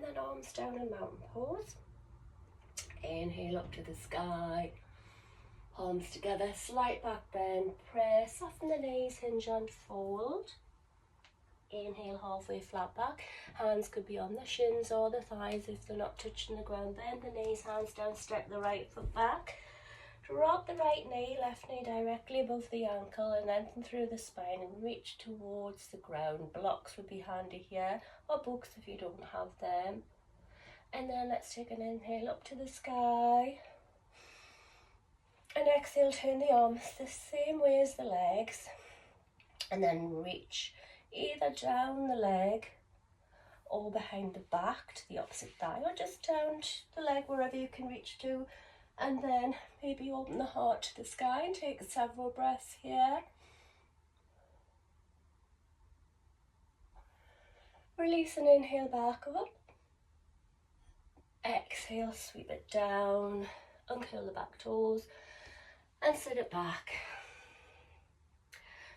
And then arms down in mountain pose. Inhale up to the sky. Palms together, slight back bend, press, soften the knees, hinge and fold. Inhale, halfway flat back. Hands could be on the shins or the thighs if they're not touching the ground. Bend the knees, hands down, step the right foot back. Drop the right knee, left knee directly above the ankle and lengthen through the spine and reach towards the ground. Blocks would be handy here, or books if you don't have them. And then let's take an inhale up to the sky. And exhale, turn the arms the same way as the legs. And then reach either down the leg or behind the back to the opposite thigh, or just down the leg wherever you can reach to. And then maybe open the heart to the sky and take several breaths here. Release and inhale back up. Exhale, sweep it down, uncurl the back toes and sit it back.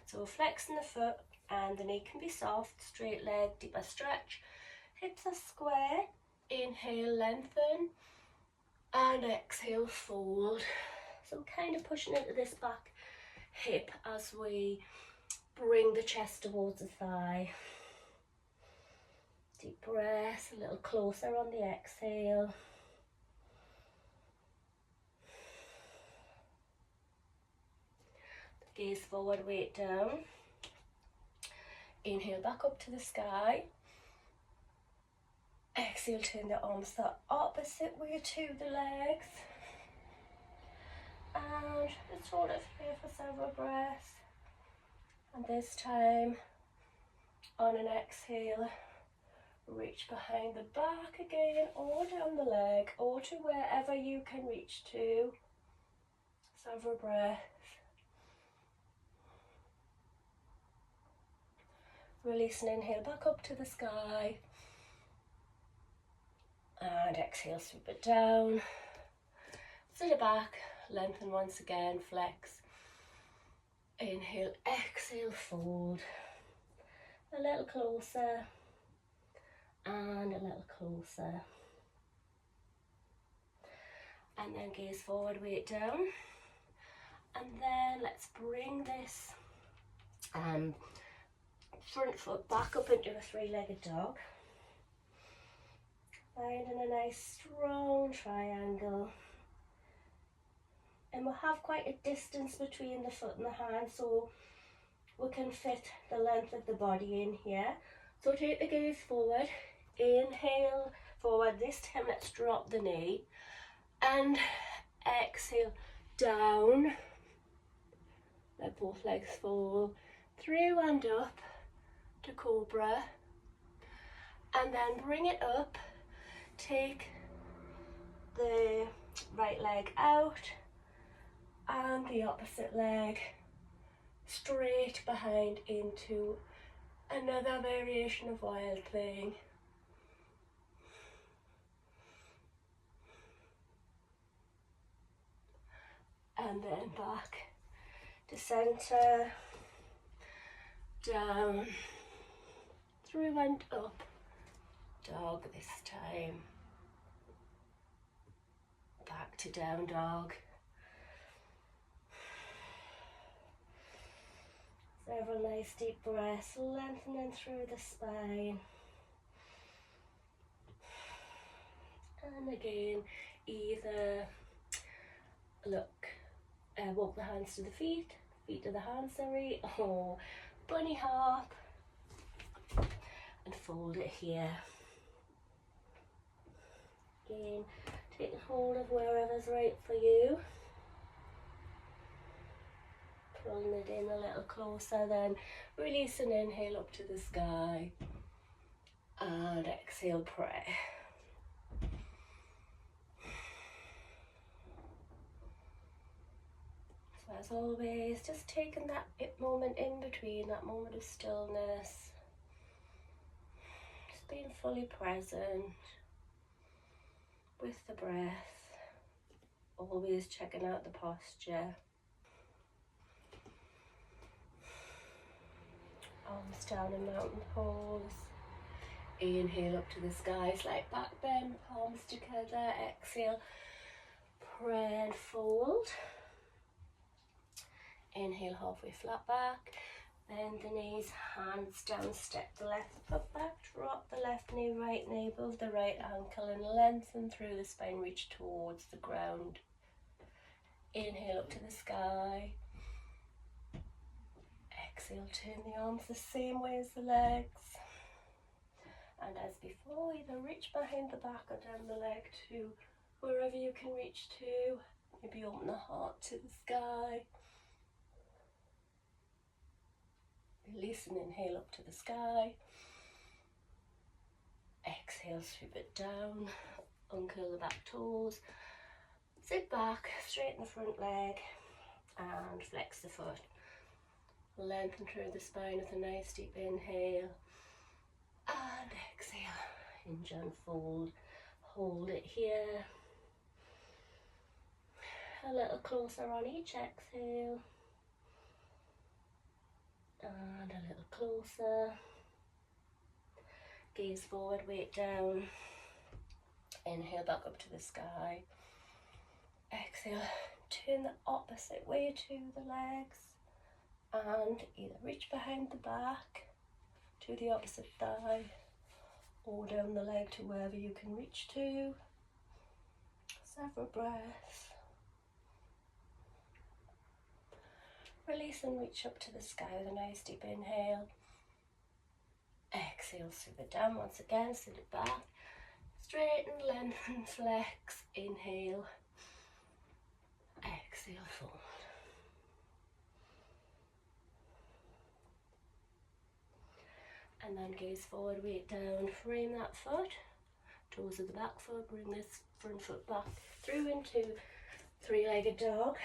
So flexing the foot and the knee can be soft, straight leg, deeper stretch. Hips are square. Inhale, lengthen. And exhale, fold. So kind of pushing into this back hip as we bring the chest towards the thigh. Deep breath, a little closer on the exhale. Gaze forward, weight down. Inhale back up to the sky. Exhale, turn the arms the opposite way to the legs. And just hold it here for several breaths. And this time, on an exhale, reach behind the back again, or down the leg, or to wherever you can reach to. Several breaths. Release and inhale back up to the sky. And exhale, sweep it down. Sit it back, lengthen once again, flex. Inhale, exhale, fold. A little closer. And a little closer. And then gaze forward, weight down. And then let's bring this front foot back up into a three-legged dog. Finding a nice strong triangle. And we'll have quite a distance between the foot and the hand, so we can fit the length of the body in here. So take the gaze forward, inhale forward. This time let's drop the knee and exhale down. Let both legs fall through and up to cobra. And then bring it up. Take the right leg out and the opposite leg straight behind into another variation of wild thing. And then back to center, down, through and up. Dog this time. Back to down dog. Several nice deep breaths, lengthening through the spine. And again, either walk the hands to the feet to the hands, sorry, or bunny hop and fold it here. Again, take hold of wherever's right for you. Pulling it in a little closer, then release and inhale up to the sky. And exhale, pray. So as always, just taking that moment in between, that moment of stillness. Just being fully present with the breath, always checking out the posture. Arms down in mountain pose. Inhale up to the sky, slight back bend, palms together. Exhale, pray and fold. Inhale, halfway flat back. Bend the knees, hands down, step the left foot back, drop the left knee, right knee above the right ankle and lengthen through the spine, reach towards the ground. Inhale up to the sky. Exhale, turn the arms the same way as the legs. And as before, either reach behind the back or down the leg to wherever you can reach to. Maybe open the heart to the sky. Release and inhale up to the sky. Exhale, sweep it down. Uncurl the back toes. Sit back, straighten the front leg and flex the foot. Lengthen through the spine with a nice deep inhale. And exhale, hinge and fold. Hold it here. A little closer on each exhale. And a little closer. Gaze forward, weight down. Inhale back up to the sky. Exhale, turn the opposite way to the legs. And either reach behind the back to the opposite thigh or down the leg to wherever you can reach to. Several breaths. Release and reach up to the sky with a nice deep inhale. Exhale, sweep it down once again, sit it back. Straighten, lengthen, flex. Inhale. Exhale, fold. And then gaze forward, weight down, frame that foot. Toes of the back foot, bring this front foot back through into three-legged dog.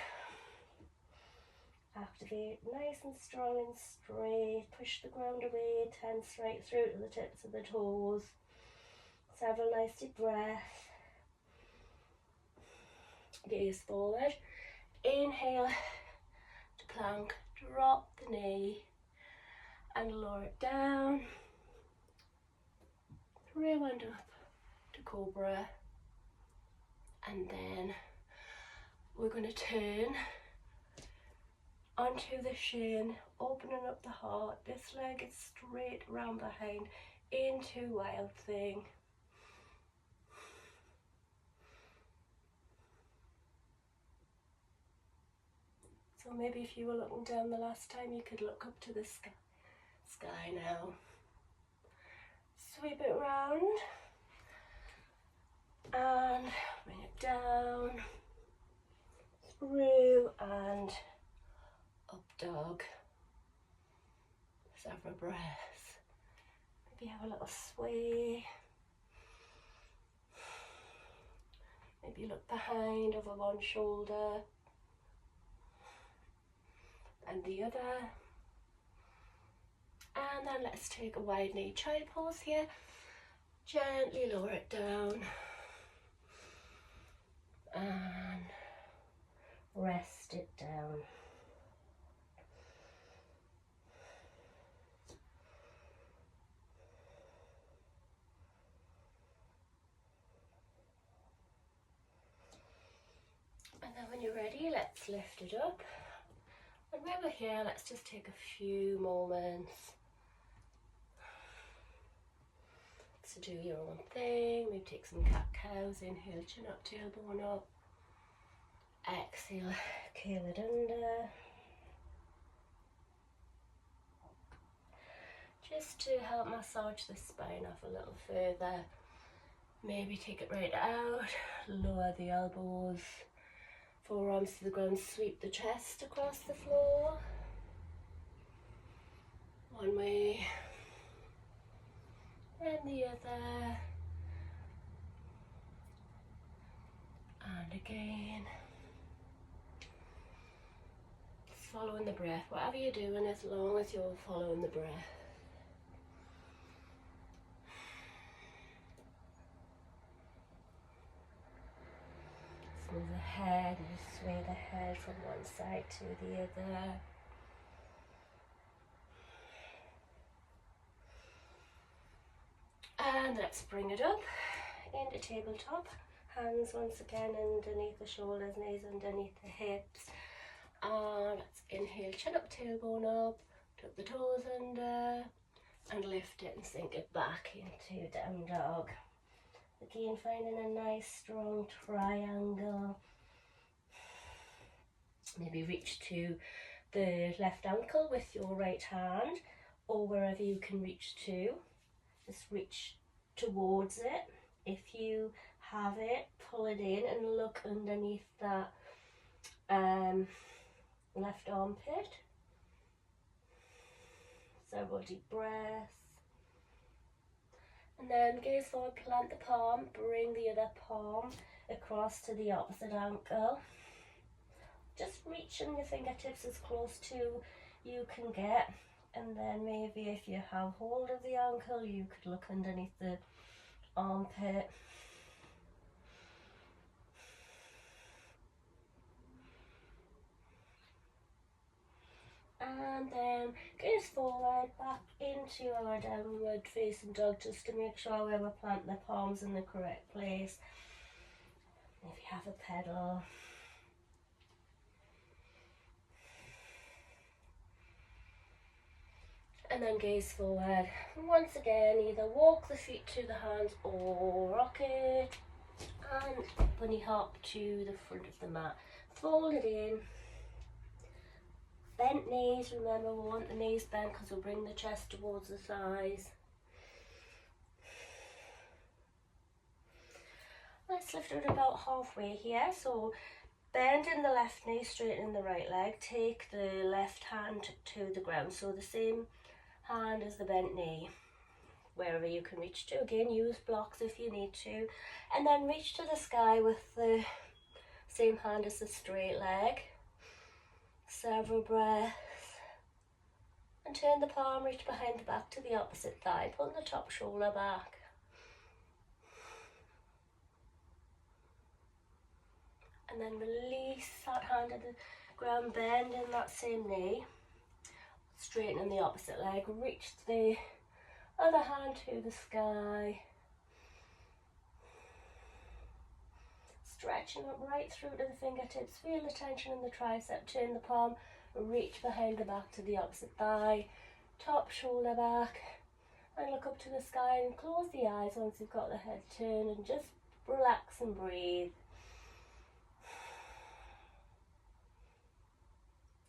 Activate nice and strong and straight. Push the ground away, tense right through to the tips of the toes. Several nice deep breaths. Gaze forward. Inhale to plank. Drop the knee and lower it down. Rewind up to cobra. And then we're going to turn onto the shin, opening up the heart. This leg is straight round behind into wild thing. So maybe if you were looking down the last time, you could look up to the sky now. Sweep it round and bring it down, through and up dog. Several breaths. Maybe have a little sway. Maybe look behind over one shoulder and the other. And then let's take a wide knee child pose here. Gently lower it down and rest it down. And then when you're ready, let's lift it up. And while we're here, let's just take a few moments to do your own thing. Maybe take some cat-cows. Inhale, chin up, tailbone up. Exhale, curl it under. Just to help massage the spine off a little further. Maybe take it right out, lower the elbows, forearms to the ground, sweep the chest across the floor. One way and the other. And again. Just following the breath, whatever you're doing, as long as you're following the breath. Move the head, and just sway the head from one side to the other. let's bring it up into tabletop. Hands once again underneath the shoulders, knees underneath the hips. Let's inhale, chin up, tailbone up, tuck the toes under, and lift it and sink it back into down dog. Again, finding a nice strong triangle. Maybe reach to the left ankle with your right hand, or wherever you can reach to. Just reach towards it. If you have it, pull it in and look underneath that left armpit. Several deep breaths. And then gaze forward, plant the palm, bring the other palm across to the opposite ankle. Just reaching your fingertips as close to you can get. And then maybe if you have hold of the ankle, you could look underneath the armpit. And then gaze forward, back into our downward facing dog, just to make sure we ever plant the palms in the correct place. If you have a pedal. And then gaze forward. And once again, either walk the feet to the hands or rock it. And bunny hop to the front of the mat. Fold it in. Bent knees, remember we want the knees bent because we'll bring the chest towards the thighs. Let's lift it about halfway here. So bend in the left knee, straighten the right leg. Take the left hand to the ground. So the same hand as the bent knee, wherever you can reach to. Again, use blocks if you need to. And then reach to the sky with the same hand as the straight leg. Several breaths. And turn the palm, reach behind the back to the opposite thigh. Pull the top shoulder back. And then release that hand at the ground, bend in that same knee. Straighten the opposite leg, reach the other hand to the sky. Stretching up right through to the fingertips, feel the tension in the tricep, turn the palm, reach behind the back to the opposite thigh, top shoulder back, and look up to the sky and close the eyes once you've got the head turned and just relax and breathe.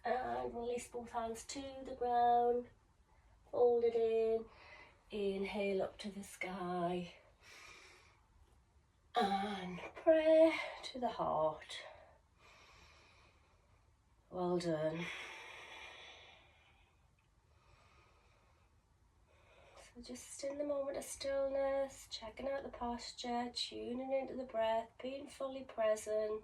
And release both hands to the ground, fold it in, inhale up to the sky, and prayer to the heart. Well done. So just in the moment of stillness, checking out the posture, tuning into the breath, being fully present.